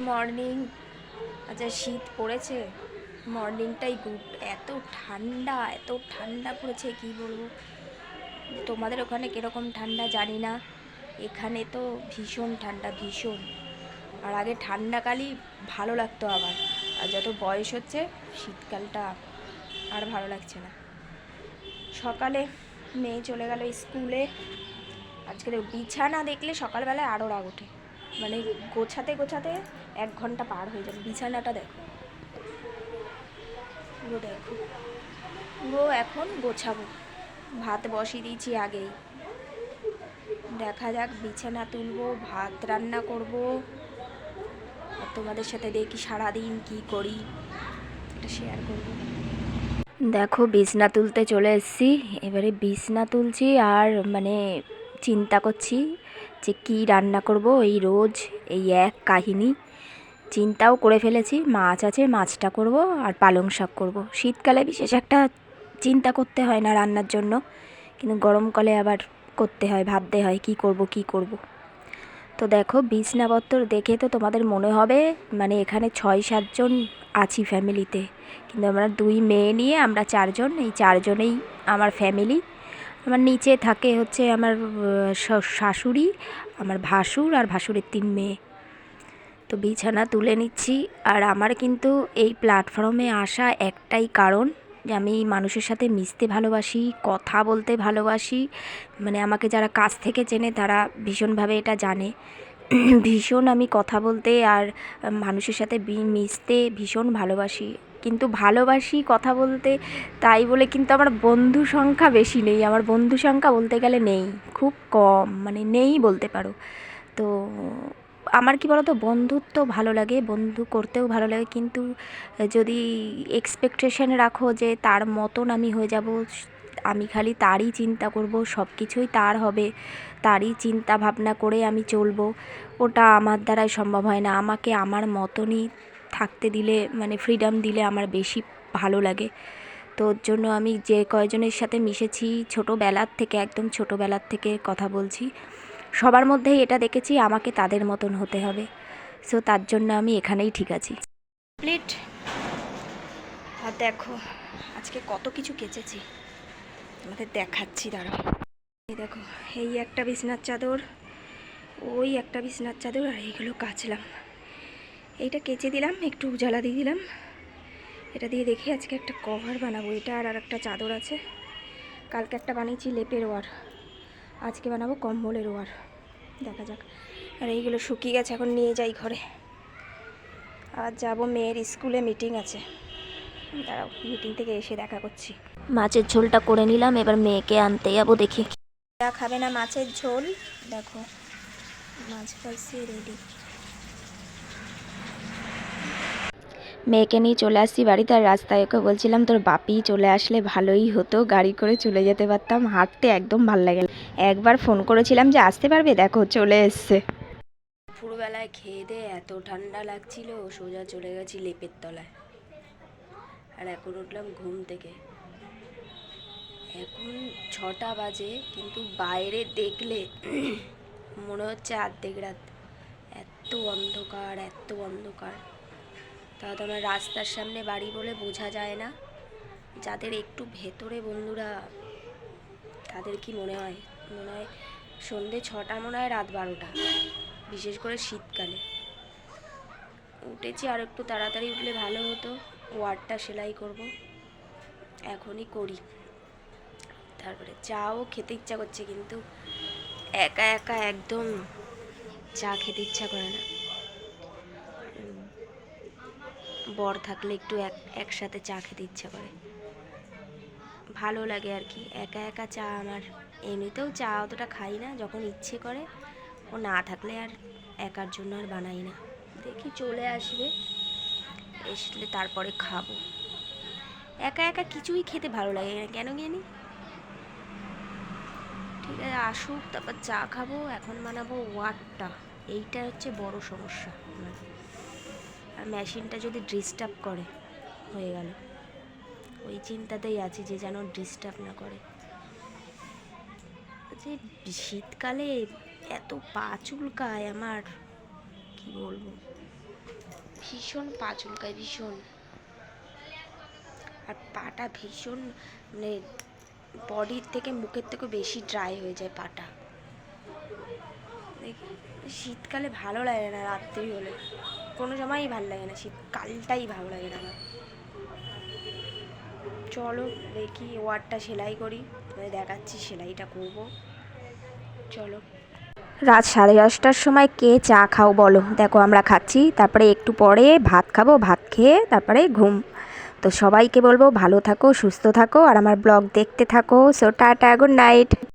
Morning. আচ্ছা, শীত পড়েছে, মর্নিংটাই গুড। এত ঠান্ডা পড়েছে কি বলবো। তোমাদের ওখানে কীরকম ঠান্ডা জানি না, এখানে তো ভীষণ ঠান্ডা, ভীষণ। আর আগে ঠান্ডাকালই ভালো লাগতো, আবার আর যত বয়স হচ্ছে শীতকালটা আর ভালো লাগছে না। সকালে মেয়ে চলে গেল স্কুলে। আজকে বিছানা দেখলে সকালবেলায় আরও রাগ ওঠে, মানে গোছাতে গোছাতে 1 ঘন্টা পার হয়ে যাবে। বিছানাটা দেখো, পুরো দেখো, পুরো এখন গোছাবো। ভাত বসিয়ে দিয়েছি আগেই, দেখা যাক বিছানা তুলবো, ভাত রান্না করব, আর তোমাদের সাথে দেখি সারাদিন কি করি এটা শেয়ার করব। দেখো বিছনা তুলতে চলে এসেছি, এবারে বিছনা তুলছি আর মানে চিন্তা করছি যে কি রান্না করব। এই রোজ এই এক কাহিনী। চিন্তাও করে ফেলেছি, মাছ আছে, মাছটা করব আর পালং শাক করব। শীতকালে বিশেষ একটা চিন্তা করতে হয় না রান্নার জন্য, কিন্তু গরমকালে আবার করতে হয়, ভাবতে হয় কি করব কি করব। তো দেখো বিছনাপত্র দেখে তো তোমাদের মনে হবে মানে এখানে 6-7 জন আছি ফ্যামিলিতে, কিন্তু আমরা 2 মেয়ে নিয়ে আমরা 4 জন, এই 4 জনেই আমার ফ্যামিলি। আমার নিচে থাকে হচ্ছে আমার শাশুড়ি, আমার ভাসুর আর ভাসুরের 3 মেয়ে। তো বিছানা তুলে নিচ্ছি। আর আমার কিন্তু এই প্ল্যাটফর্মে আসা একটাই কারণ, যে আমি মানুষের সাথে মিশতে ভালোবাসি, কথা বলতে ভালোবাসি। মানে আমাকে যারা কাছ থেকে চেনে তারা ভীষণভাবে এটা জানে। ভীষণ আমি কথা বলতে আর মানুষের সাথে মিশতে ভীষণ ভালোবাসি। কিন্তু ভালোবাসি কথা বলতে, তাই বলে কিন্তু আমার বন্ধু সংখ্যা বেশি নেই। আমার বন্ধু সংখ্যা বলতে গেলে নেই, খুব কম, মানে নেই বলতে পারো। তো আমার কি বলতো, বন্ধুত্ব ভালো লাগে, বন্ধু করতেও ভালো লাগে, কিন্তু যদি এক্সপেকটেশন রাখো যে তার মতন আমি হয়ে যাব, আমি খালি তারই চিন্তা করব, সব কিছুই তার হবে, তারই চিন্তা ভাবনা করে আমি চলবো, ওটা আমার দ্বারাই সম্ভব হয় না। আমাকে আমার মতনই থাকতে দিলে, মানে ফ্রিডম দিলে আমার বেশি ভালো লাগে। তো ওর জন্য আমি যে কয়জনের সাথে মিশেছি ছোটোবেলার থেকে, একদম ছোটোবেলার থেকে কথা বলছি, সবার মধ্যেই এটা দেখেছি আমাকে তাদের মতন হতে হবে। সো তার জন্য আমি এখানেই ঠিক আছি। কমপ্লিট। আর দেখো আজকে কত কিছু কেচেছি, আমাদের দেখাচ্ছি, দাঁড়াও। এই দেখো, এই একটা বিছনার চাদর, ওই একটা বিছনার চাদর, আর এইগুলো কাচলাম। এইটা কেচে দিলাম, একটু উজালা দিয়ে দিলাম। এটা দিয়ে দেখি আজকে একটা কভার বানাবো। এটা আর একটা চাদর আছে, কালকে একটা বানিয়েছি লেপের ওয়ার, আজকে বানাবো কম্বলের ওয়ার, দেখা যাক। আর এইগুলো শুকিয়ে গেছে, এখন নিয়ে যাই ঘরে। আর যাবো মেয়ের স্কুলে মিটিং আছে, দাঁড়াও মিটিং থেকে এসে দেখা করছি। মাছের ঝোলটা করে নিলাম, এবার মেয়েকে আনতে যাবো, দেখি খাবে না মাছের ঝোল। দেখো মাছ ভাজছি রেডি। মেয়েকে নিয়ে চলে আসছি বাড়িতে। আর রাস্তায় ওকে বলছিলাম তোর বাপি চলে আসলে ভালোই হতো, গাড়ি করে চলে যেতে পারতাম, হাঁটতে একদম ভাল লাগে না। একবার ফোন করেছিলাম যে আসতে পারবে, দেখো চলে এসছে। দুপুরবেলায় খেয়ে দিয়ে এত ঠান্ডা লাগছিল, সোজা চলে গেছি লেপের তলায়। আর এখন উঠলাম ঘুম থেকে, এখন 6টা বাজে, কিন্তু বাইরে দেখলে মনে হচ্ছে অর্ধেক রাত। এত অন্ধকার, এত অন্ধকার। তাও তো আমার রাস্তার সামনে বাড়ি বলে বোঝা যায় না। যাদের একটু ভেতরে বন্ধুরা, তাদের কি মনে হয়, মনে হয় সন্ধে 6টা, মনে হয় রাত 12টা, বিশেষ করে শীতকালে। উঠেছি, আর একটু তাড়াতাড়ি উঠলে ভালো হতো, ওয়ারটা সেলাই করব, এখনই করি। তারপরে চাও খেতে ইচ্ছা করছে, কিন্তু একা একা একদম চা খেতে ইচ্ছা করে না। বর থাকলে একটু একসাথে চা খেতে ইচ্ছা করে, ভালো লাগে আর কি। একা একা চা আমার, এমনিতেও চা অতটা খাই না, যখন ইচ্ছে করে। ও না থাকলে আর একার জন্য আর বানাই না। দেখি চলে আসবে, এসলে তারপরে খাবো। একা একা কিছুই খেতে ভালো লাগে না কেন জানি। ঠিক আছে আসুক, তারপর চা খাবো। এখন বানাবো ওয়াটটা, এইটা হচ্ছে বড় সমস্যা আমার। আর মেশিনটা যদি ডিস্টার্ব করে, হয়ে গেল। ওই চিন্তাতেই আছি যে যেন ডিস্টার্ব না করে। যে শীতকালে এত পা চুলকায় আমার, কি বলবো। ভীষণ পা চুলকায়, ভীষণ। আর পাটা ভীষণ মানে বডির থেকে মুখের থেকে বেশি ড্রাই হয়ে যায় পাটা। শীতকালে ভালো লাগে না রাত্রি হলে, কোনো সময়ই ভালো লাগে না, শীতকালটাই ভালো লাগে না আমার। চলো দেখি ওয়ারটা সেলাই করি, দেখাচ্ছি সেলাইটা করব। চলো। রাত 10:30টার সময় কে চা খাও বলো? দেখো আমরা খাচ্ছি, তারপরে একটু পরে ভাত খাবো, ভাত খেয়ে তারপরে ঘুম। তো সবাইকে বলবো ভালো থাকো, সুস্থ থাকো, আর আমার ব্লগ দেখতে থাকো। So tata, good night.